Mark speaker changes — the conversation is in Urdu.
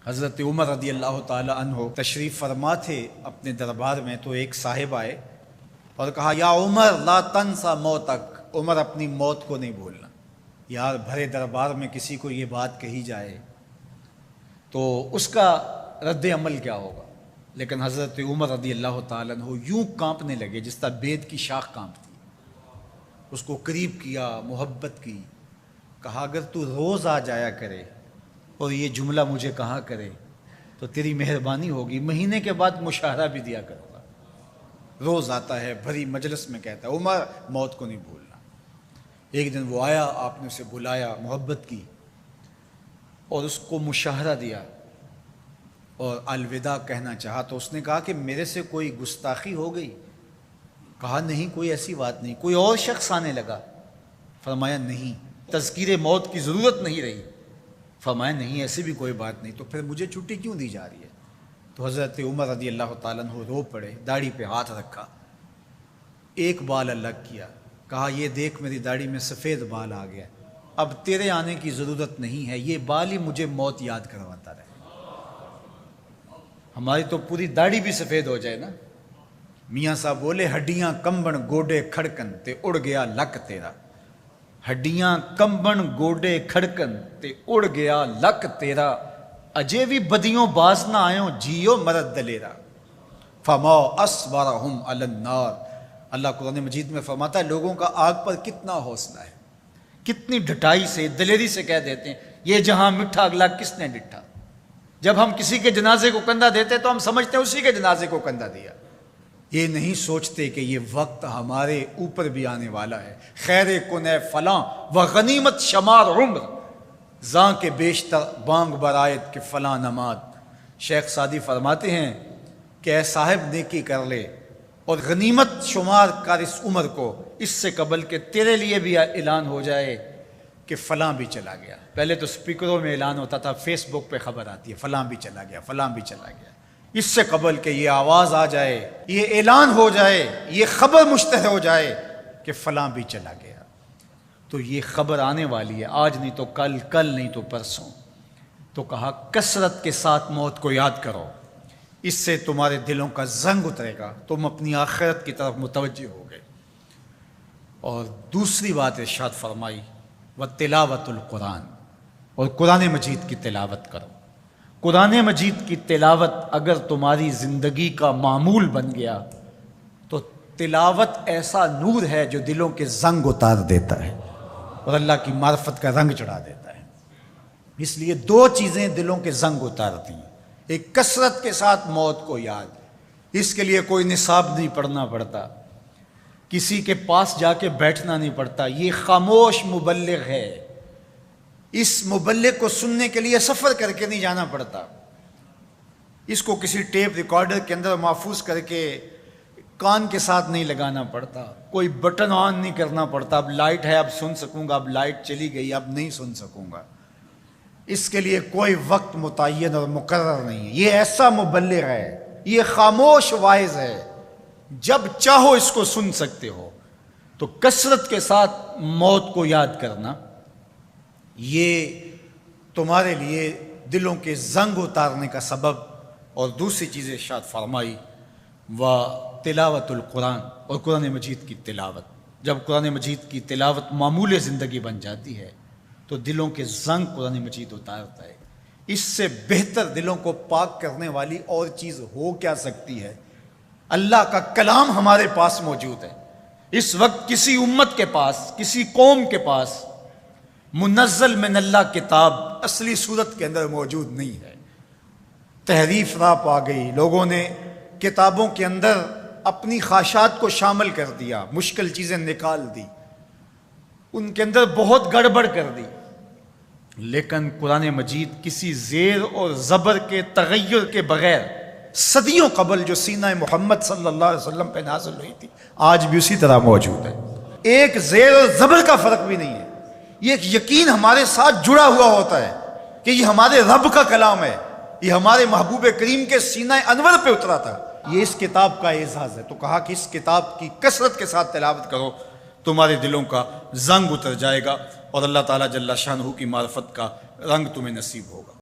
Speaker 1: حضرت عمر رضی اللہ تعالی عنہ تشریف فرما تھے اپنے دربار میں، تو ایک صاحب آئے اور کہا یا عمر لا تنسا موتک، عمر اپنی موت کو نہیں بھولنا۔ یار بھرے دربار میں کسی کو یہ بات کہی جائے تو اس کا رد عمل کیا ہوگا، لیکن حضرت عمر رضی اللہ تعالیٰ عنہ یوں کانپنے لگے جس طرح بید کی شاخ کانپتی، اس کو قریب کیا، محبت کی، کہا اگر تو روز آ جایا کرے اور یہ جملہ مجھے کہا کرے تو تیری مہربانی ہوگی، مہینے کے بعد مشاہرہ بھی دیا کروں گا۔ روز آتا ہے، بھری مجلس میں کہتا ہے عمر موت کو نہیں بھولنا۔ ایک دن وہ آیا، آپ نے اسے بلایا، محبت کی اور اس کو مشاہرہ دیا اور الوداع کہنا چاہا، تو اس نے کہا کہ میرے سے کوئی گستاخی ہو گئی؟ کہا نہیں، کوئی ایسی بات نہیں۔ کوئی اور شخص آنے لگا؟ فرمایا نہیں۔ تذکیر موت کی ضرورت نہیں رہی؟ فرمایا نہیں، ایسی بھی کوئی بات نہیں۔ تو پھر مجھے چھٹی کیوں دی جا رہی ہے؟ تو حضرت عمر رضی اللہ تعالیٰ عنہ رو پڑے، داڑھی پہ ہاتھ رکھا، ایک بال الگ کیا، کہا یہ دیکھ میری داڑھی میں سفید بال آ گیا، اب تیرے آنے کی ضرورت نہیں ہے، یہ بال ہی مجھے موت یاد کرواتا رہے۔ ہماری تو پوری داڑھی بھی سفید ہو جائے نا۔ میاں صاحب بولے ہڈیاں کمبن گوڈے کھڑکن تے اڑ گیا لک تیرا، ہڈیاں کمبن گوڈے کھڑکن تے اڑ گیا لک تیرا، اجے بھی بدیوں باز نہ آئیں جیو مرد دلیرا، فما اصبرہم علی النار۔ اللہ قرآن مجید میں فرماتا ہے لوگوں کا آگ پر کتنا حوصلہ ہے، کتنی ڈٹائی سے، دلیری سے کہہ دیتے ہیں یہ جہاں مٹھا اگلا کس نے ڈٹھا۔ جب ہم کسی کے جنازے کو کندھا دیتے تو ہم سمجھتے ہیں اسی کے جنازے کو کندھا دیا، یہ نہیں سوچتے کہ یہ وقت ہمارے اوپر بھی آنے والا ہے۔ خیر کن فلاں و غنیمت شمار عمر، زاں کے بیشتر بانگ برآیت کہ فلاں نماد۔ شیخ سعدی فرماتے ہیں کہ اے صاحب نیکی کر لے اور غنیمت شمار کر اس عمر کو، اس سے قبل کہ تیرے لیے بھی اعلان ہو جائے کہ فلاں بھی چلا گیا۔ پہلے تو سپیکروں میں اعلان ہوتا تھا، فیس بک پہ خبر آتی ہے فلاں بھی چلا گیا، فلاں بھی چلا گیا۔ اس سے قبل کہ یہ آواز آ جائے، یہ اعلان ہو جائے، یہ خبر مشتہر ہو جائے کہ فلاں بھی چلا گیا، تو یہ خبر آنے والی ہے، آج نہیں تو کل، کل نہیں تو پرسوں۔ تو کہا کثرت کے ساتھ موت کو یاد کرو، اس سے تمہارے دلوں کا زنگ اترے گا، تم اپنی آخرت کی طرف متوجہ ہو گئے۔ اور دوسری بات ارشاد فرمائی وَتِلَاوَةُ الْقُرْآنِ، اور قرآن مجید کی تلاوت کرو۔ قرآن مجید کی تلاوت اگر تمہاری زندگی کا معمول بن گیا تو تلاوت ایسا نور ہے جو دلوں کے زنگ اتار دیتا ہے اور اللہ کی معرفت کا رنگ چڑھا دیتا ہے۔ اس لیے دو چیزیں دلوں کے زنگ اتارتی ہیں، ایک کثرت کے ساتھ موت کو یاد، اس کے لیے کوئی نصاب نہیں پڑھنا پڑتا، کسی کے پاس جا کے بیٹھنا نہیں پڑتا، یہ خاموش مبلغ ہے، اس مبلغ کو سننے کے لیے سفر کر کے نہیں جانا پڑتا، اس کو کسی ٹیپ ریکارڈر کے اندر محفوظ کر کے کان کے ساتھ نہیں لگانا پڑتا، کوئی بٹن آن نہیں کرنا پڑتا، اب لائٹ ہے اب سن سکوں گا، اب لائٹ چلی گئی اب نہیں سن سکوں گا، اس کے لیے کوئی وقت متعین اور مقرر نہیں ہے۔ یہ ایسا مبلغ ہے، یہ خاموش واعظ ہے، جب چاہو اس کو سن سکتے ہو۔ تو کثرت کے ساتھ موت کو یاد کرنا یہ تمہارے لیے دلوں کے زنگ اتارنے کا سبب۔ اور دوسری چیز ارشاد فرمائی وَتِلَاوَةُ الْقُرْآنِ، اور قرآن مجید کی تلاوت۔ جب قرآن مجید کی تلاوت معمول زندگی بن جاتی ہے تو دلوں کے زنگ قرآن مجید اتارتا ہے۔ اس سے بہتر دلوں کو پاک کرنے والی اور چیز ہو کیا سکتی ہے؟ اللہ کا کلام ہمارے پاس موجود ہے۔ اس وقت کسی امت کے پاس، کسی قوم کے پاس منزل من اللہ کتاب اصلی صورت کے اندر موجود نہیں ہے۔ تحریف راہ پا گئی، لوگوں نے کتابوں کے اندر اپنی خواہشات کو شامل کر دیا، مشکل چیزیں نکال دی، ان کے اندر بہت گڑبڑ کر دی، لیکن قرآن مجید کسی زیر اور زبر کے تغیر کے بغیر صدیوں قبل جو سینہ محمد صلی اللہ علیہ وسلم پہ نازل ہوئی تھی آج بھی اسی طرح موجود ہے۔ ایک زیر اور زبر کا فرق بھی نہیں ہے، یہ ایک یقین ہمارے ساتھ جڑا ہوا ہوتا ہے کہ یہ ہمارے رب کا کلام ہے، یہ ہمارے محبوب کریم کے سینہ انور پہ اترا تھا، یہ اس کتاب کا اعزاز ہے۔ تو کہا کہ اس کتاب کی کثرت کے ساتھ تلاوت کرو، تمہارے دلوں کا زنگ اتر جائے گا اور اللہ تعالیٰ جل شانہ کی معرفت کا رنگ تمہیں نصیب ہوگا۔